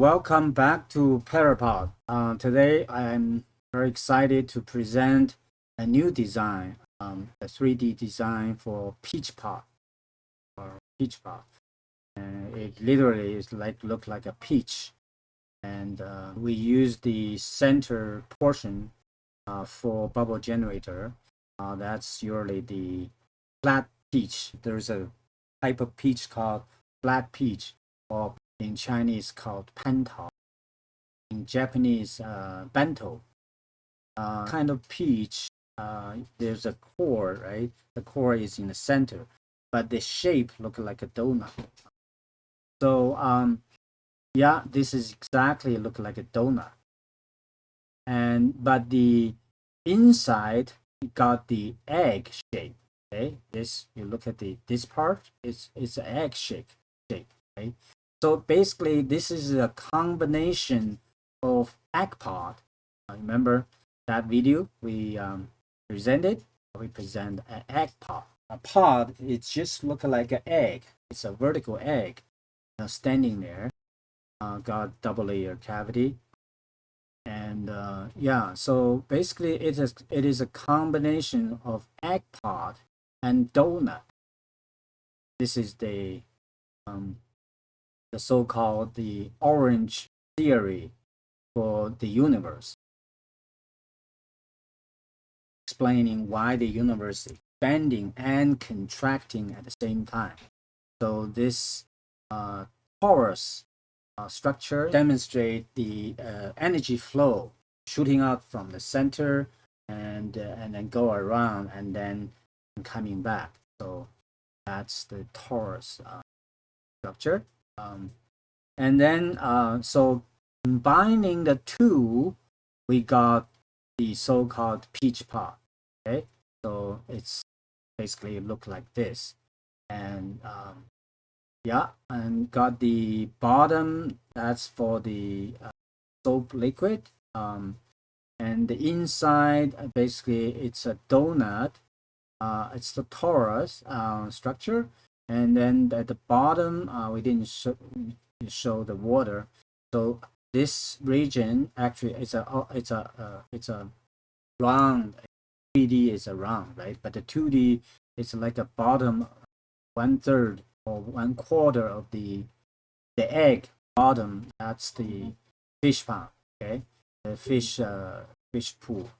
welcome back to PeachPOD. Today I'm very excited to present a new design, a 3D design for PeachPOD or PeachPOD. And it literally is look like a peach. And we use the center portion for bubble generator. That's usually the flat peach. There's a type of peach called flat peach, or in Chinese called pantao, in Japanese bento. Kind of peach, there's a core, right? The core is in the center, but the shape look like a donut. So yeah, this is exactly look like a donut. But the inside got the egg shape. Okay, this you look at this part, it's an egg shape. Okay, so basically this is a combination of egg pod. Remember that video we presented? We present an egg pod. A pod, it just look like an egg. It's a vertical egg, standing there. Got double layer cavity. And yeah, so basically it is a combination of egg pod and donut. This is the so-called the orange theory for the universe, explaining why the universe is expanding and contracting at the same time. So this torus structure demonstrate the energy flow shooting out from the center and then go around and then coming back. So that's the torus structure. And then so combining the two, we got the so-called PeachPOD. Okay, so it's basically look like this. And yeah, and got the bottom, that's for the soap liquid. And the inside, basically it's a donut. It's the torus structure. And then at the bottom, we didn't show the water. So this region actually it's a round. 3D is a round, right? But the 2D is like a bottom 1/3 or 1/4 of the egg bottom. That's the fish pond. Okay, the fish pool.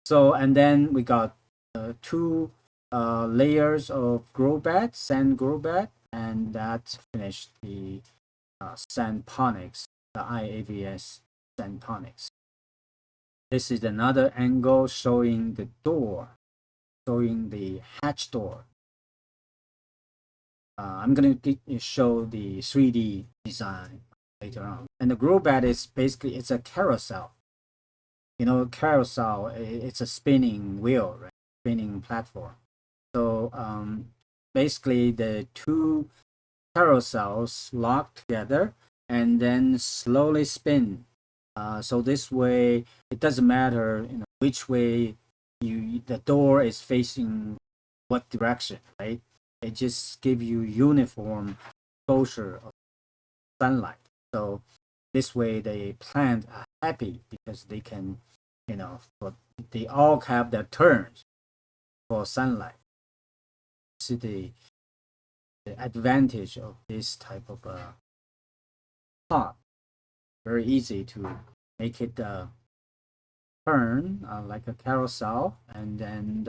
So and then we got two layers of grow bed, sand grow bed, and that finished the sandponics, the IAVS sandponics. This is another angle showing the door, showing the hatch door. I'm going to show the 3D design later on. And the grow bed is basically, it's a carousel. Carousel, it's a spinning wheel, right? Spinning platform. So basically the two carousels lock together and then slowly spin. So this way, it doesn't matter which way the door is facing, what direction, right? It just gives you uniform exposure of sunlight. So this way the plants are happy because they can, they all have their turns for sunlight. See the advantage of this type of pot. Very easy to make it turn like a carousel, and then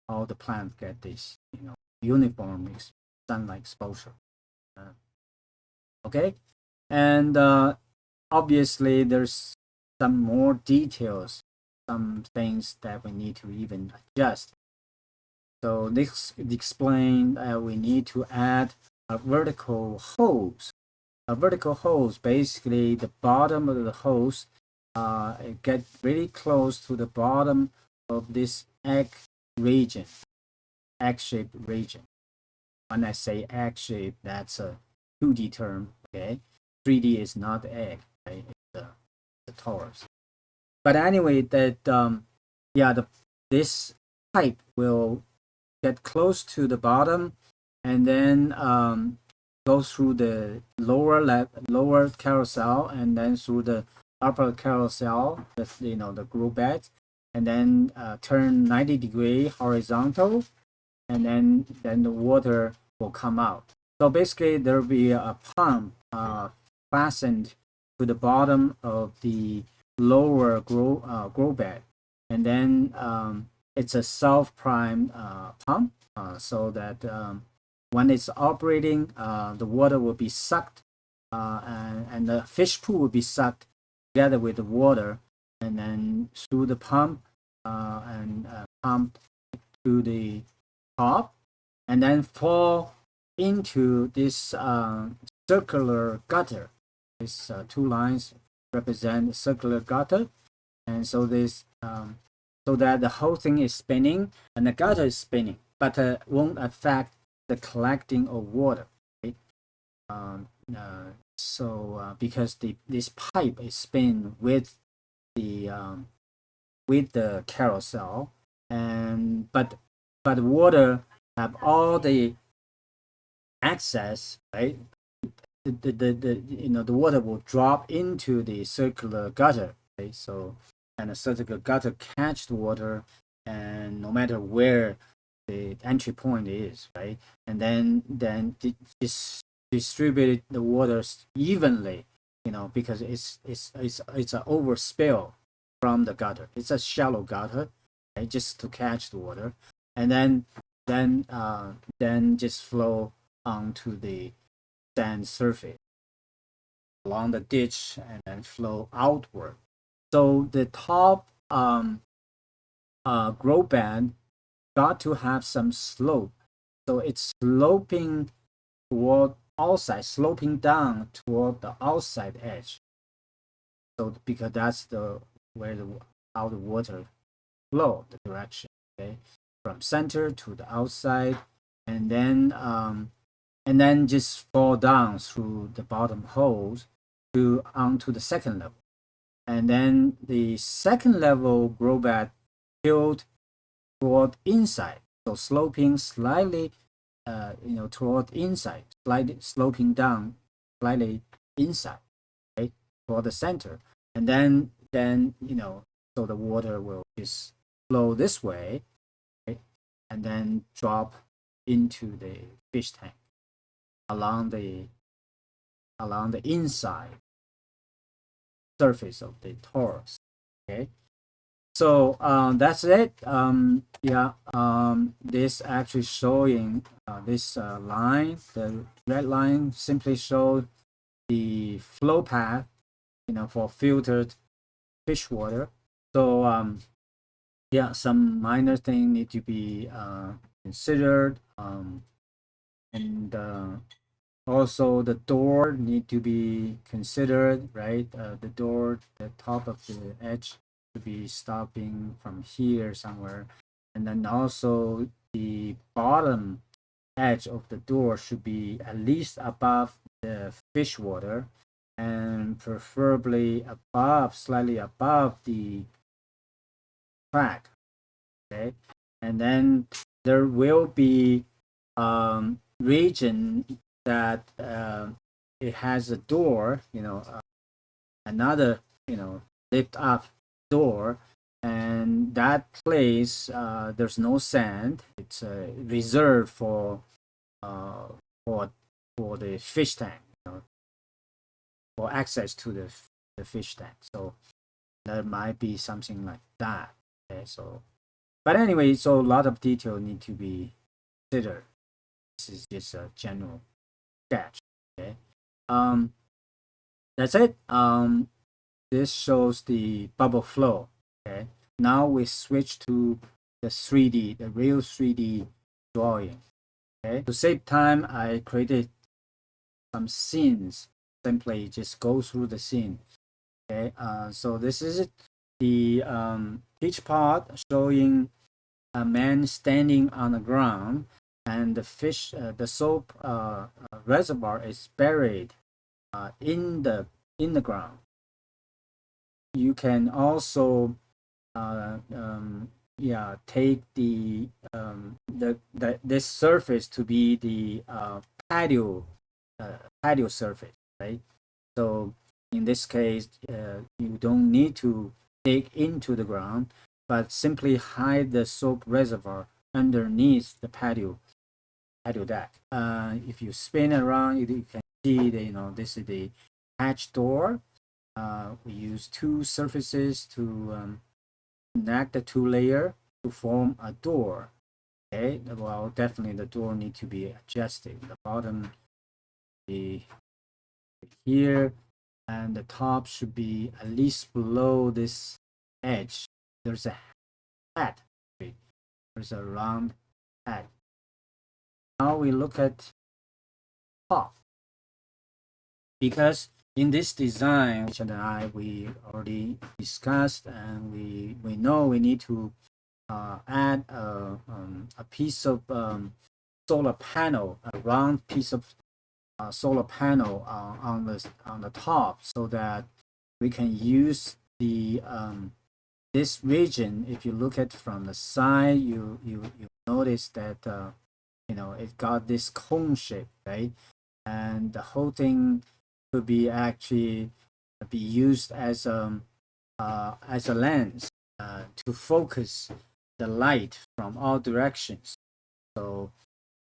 all the plants get this, uniform sunlight exposure. Okay, and obviously there's some more details, some things that we need to even adjust. So this explain we need to add a vertical hose. A vertical hose, basically the bottom of the hose it get really close to the bottom of this egg region, egg-shaped region. When I say egg-shaped, that's a 2D term, okay? 3D is not egg, right? It's the torus. But anyway, that this pipe will get close to the bottom, and then goes through the lower carousel, and then through the upper carousel, the grow bed, and then turn 90-degree horizontal, and then the water will come out. So basically, there will be a pump fastened to the bottom of the lower grow bed, and then it's a self-prime pump, so that when it's operating, the water will be sucked, and the fish pool will be sucked together with the water, and then through the pump, and pumped to the top, and then fall into this circular gutter. These two lines represent circular gutter, and so this so that the whole thing is spinning and the gutter is spinning, but won't affect the collecting of water. Right? Because this pipe is spin with the carousel, and but water have all the access, right? The water will drop into the circular gutter, right? So, and the circular gutter catch the water, and no matter where the entry point is, right? And then distribute the waters evenly, because it's an overspill from the gutter. It's a shallow gutter, right? Just to catch the water, and then just flow onto the sand surface along the ditch, and then flow outward. So the top grow bed got to have some slope. So it's sloping toward outside, sloping down toward the outside edge. So because that's how the water flow, the direction, okay, from center to the outside, and then just fall down through the bottom holes onto the second level. And then the second level grow bed filled toward inside, so sloping slightly, toward inside, slightly sloping down, slightly inside, right, toward the center, and then so the water will just flow this way, right, and then drop into the fish tank along the inside surface of the torus. Okay, so that's it. This actually showing this line, the red line simply shows the flow path, for filtered fish water. So some minor thing need to be considered, and also the door need to be considered, right? The door, the top of the edge to be stopping from here somewhere, and then also the bottom edge of the door should be at least above the fish water, and preferably slightly above the crack. Okay, and then there will be region that it has a door, another, lift up door, and that place there's no sand. It's reserved for uh, for the fish tank, for access to the fish tank. So there might be something like that. Okay, so but anyway, so a lot of detail need to be considered. This is just a general sketch. Okay, that's it. This shows the bubble flow. Okay, now we switch to the 3D, the real 3D drawing. Okay, to save time, I created some scenes. Simply just go through the scene. Okay, so this is the PeachPOD showing a man standing on the ground, and the soap reservoir is buried in the ground. You can also take this surface to be the patio patio surface, right? So in this case, you don't need to dig into the ground, but simply hide the soap reservoir underneath the patio deck. If you spin around, you can see that this is the hatch door. We use two surfaces to connect the two layer to form a door. Okay, well, definitely the door need to be adjusted. The bottom be here, and the top should be at least below this edge. There's a head. There's a round head. Now we look at top, because in this design, Richard and I, we already discussed, and we know we need to add a piece of solar panel, a round piece of solar panel on the top, so that we can use the this region. If you look at from the side, you notice that it got this cone shape, right? And the whole thing could be actually be used as a lens to focus the light from all directions. So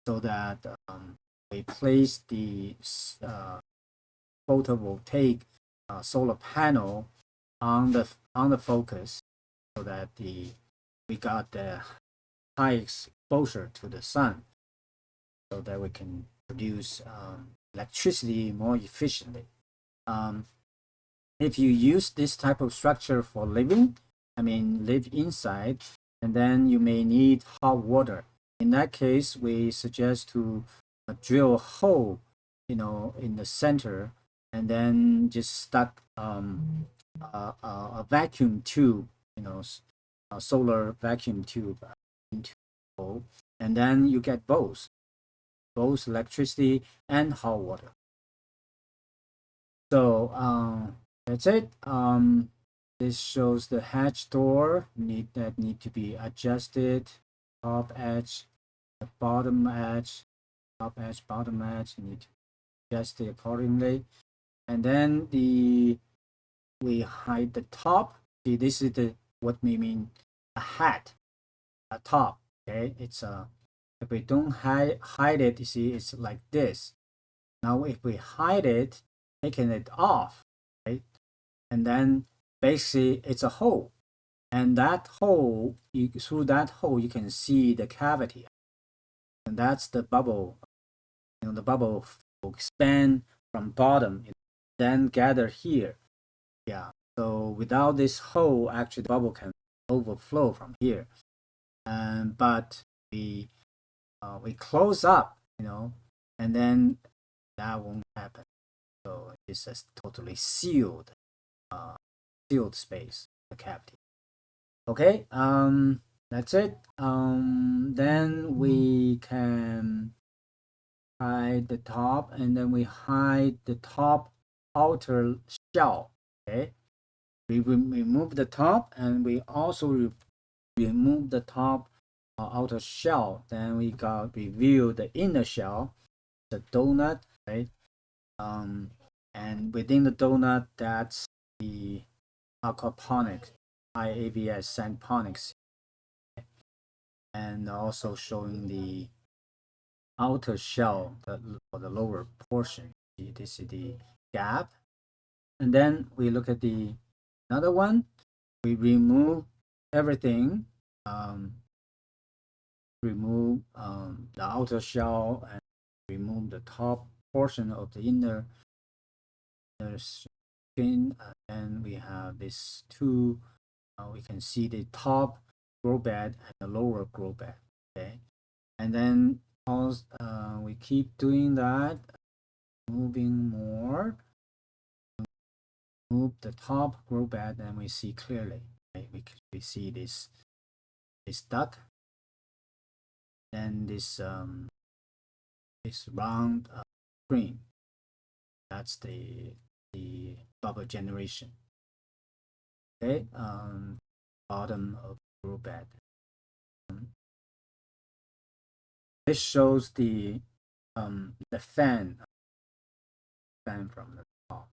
that we place the photovoltaic solar panel on the focus, so that we got the high exposure to the sun, so that we can produce electricity more efficiently. If you use this type of structure for living, I mean live inside, and then you may need hot water. In that case, we suggest to drill a hole, in the center, and then just stuck a vacuum tube, a solar vacuum tube into the hole, and then you get both electricity and hot water. So that's it. This shows the hatch door need to be adjusted. Top edge, the bottom edge, top edge, bottom edge need to adjust it accordingly. And then we hide the top. See, this is what we mean a hat, a top. Okay, it's if we don't hide it, you see, it's like this. Now, if we hide it, taking it off, right, and then basically it's a hole, and that hole, through that hole you can see the cavity, and that's the bubble. The bubble will expand from bottom, then gather here. Yeah. So without this hole, actually the bubble can overflow from here. But we close up, and then that won't happen. So it's just totally sealed space, the cavity. Okay, that's it. Then we can hide the top, and then we hide the top outer shell. Okay, we remove the top, and we also remove the top outer shell. Then we got reveal the inner shell, the donut, right? And within the donut, that's the aquaponics, IAVS sandponics, and also showing the outer shell, for the lower portion. This is the gap. And then we look at the another one. We remove everything, remove the outer shell, and remove the top portion of the inner skin. And we have these two. We can see the top grow bed and the lower grow bed. Okay, and then also we keep doing that, moving more. Move the top grow bed, and we see clearly. Right? We see this duct, then this round screen. That's the bubble generation. Okay, bottom of grow bed. This shows the fan fan from the top.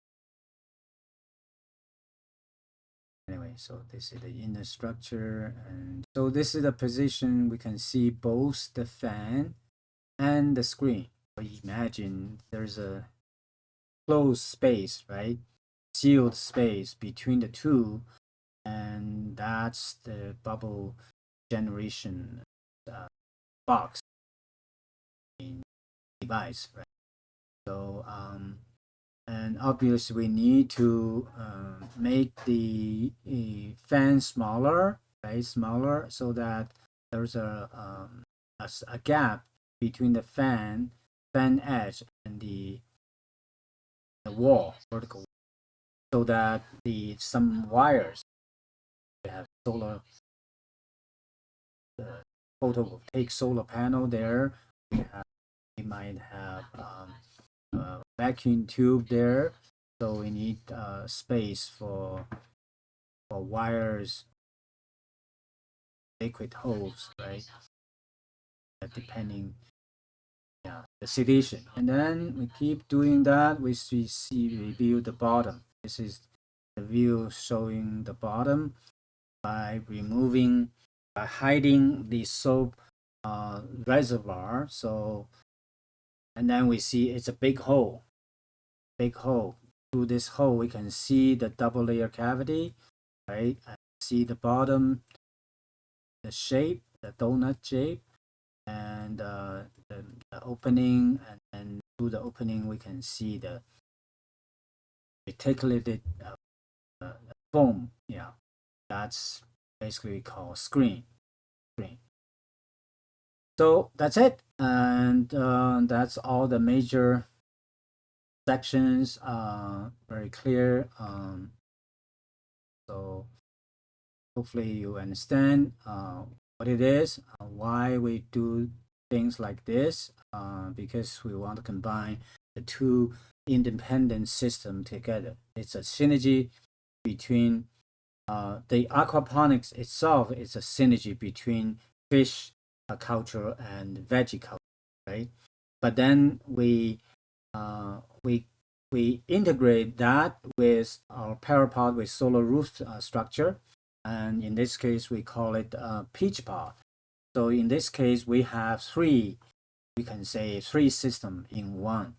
Anyway, so this is the inner structure, and so this is the position we can see both the fan and the screen. So imagine there's a closed space, right? Sealed space between the two, and that's the bubble generation box in device, right? So and obviously we need to make the fan smaller, right? Smaller, so that there's a gap between the fan edge and the wall, vertical, so that the some wires, we have solar photovoltaic solar panel there. We might have a vacuum tube there, so we need space for wires, liquid hose, right? Depending, yeah, the situation. And then we keep doing that. We view the bottom. This is the view showing the bottom by hiding the soap reservoir. So, and then we see it's a big hole. Through this hole, we can see the double layer cavity, right? And see the bottom, the shape, the donut shape, and the opening, and then through the opening we can see the reticulated foam. Yeah, that's basically called screen. So that's it, and that's all the major sections. Very clear. So hopefully you understand what it is, why we do things like this, because we want to combine the two independent systems together. It's a synergy between the aquaponics itself. Is a synergy between fish culture and veggie culture, right? But then we integrate that with our PeachPOD with solar roof structure, and in this case we call it PeachPOD. So in this case we have three, we can say three systems in one: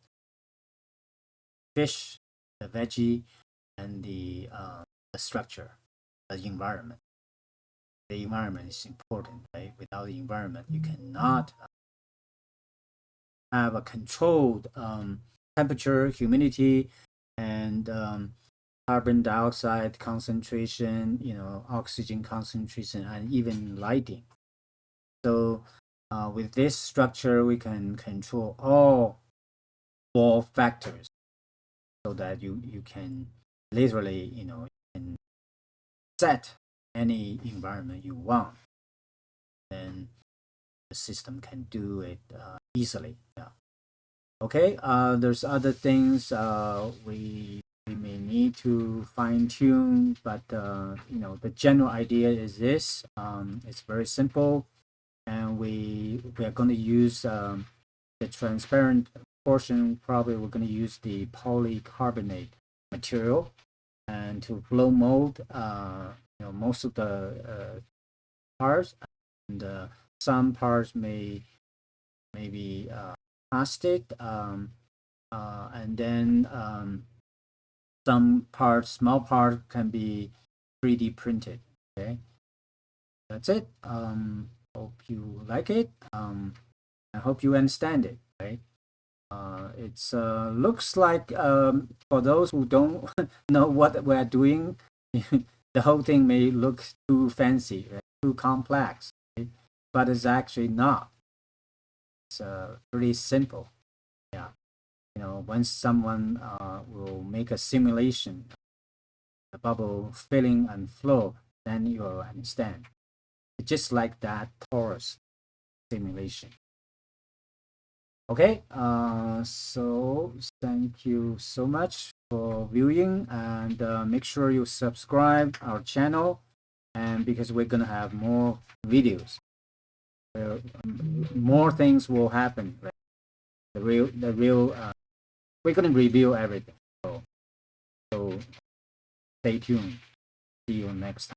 fish, the veggie, and the structure, the environment. The environment is important, right? Without the environment, you cannot have a controlled temperature, humidity, and carbon dioxide concentration, oxygen concentration, and even lighting. So with this structure, we can control all four factors, so that you can literally, you can set any environment you want, then the system can do it easily. Yeah. Okay. There's other things we may need to fine tune, but the general idea is this. It's very simple, and we are going to use the transparent portion. Probably we're going to use the polycarbonate material, and to blow mold most of the parts, and some parts may be plastic, and then some parts, small parts, can be 3D printed. Okay, that's it. Hope you like it. I hope you understand it, right? It's looks like, for those who don't know what we're doing, the whole thing may look too fancy, right? Too complex, right? But it's actually not. It's pretty simple. Yeah, once someone will make a simulation, the bubble filling and flow, then you will understand. It's just like that torus simulation. Okay, so thank you so much for viewing, and make sure you subscribe our channel, and because we're gonna have more videos, more things will happen, right? The real we're going to review everything. So stay tuned. See you next time.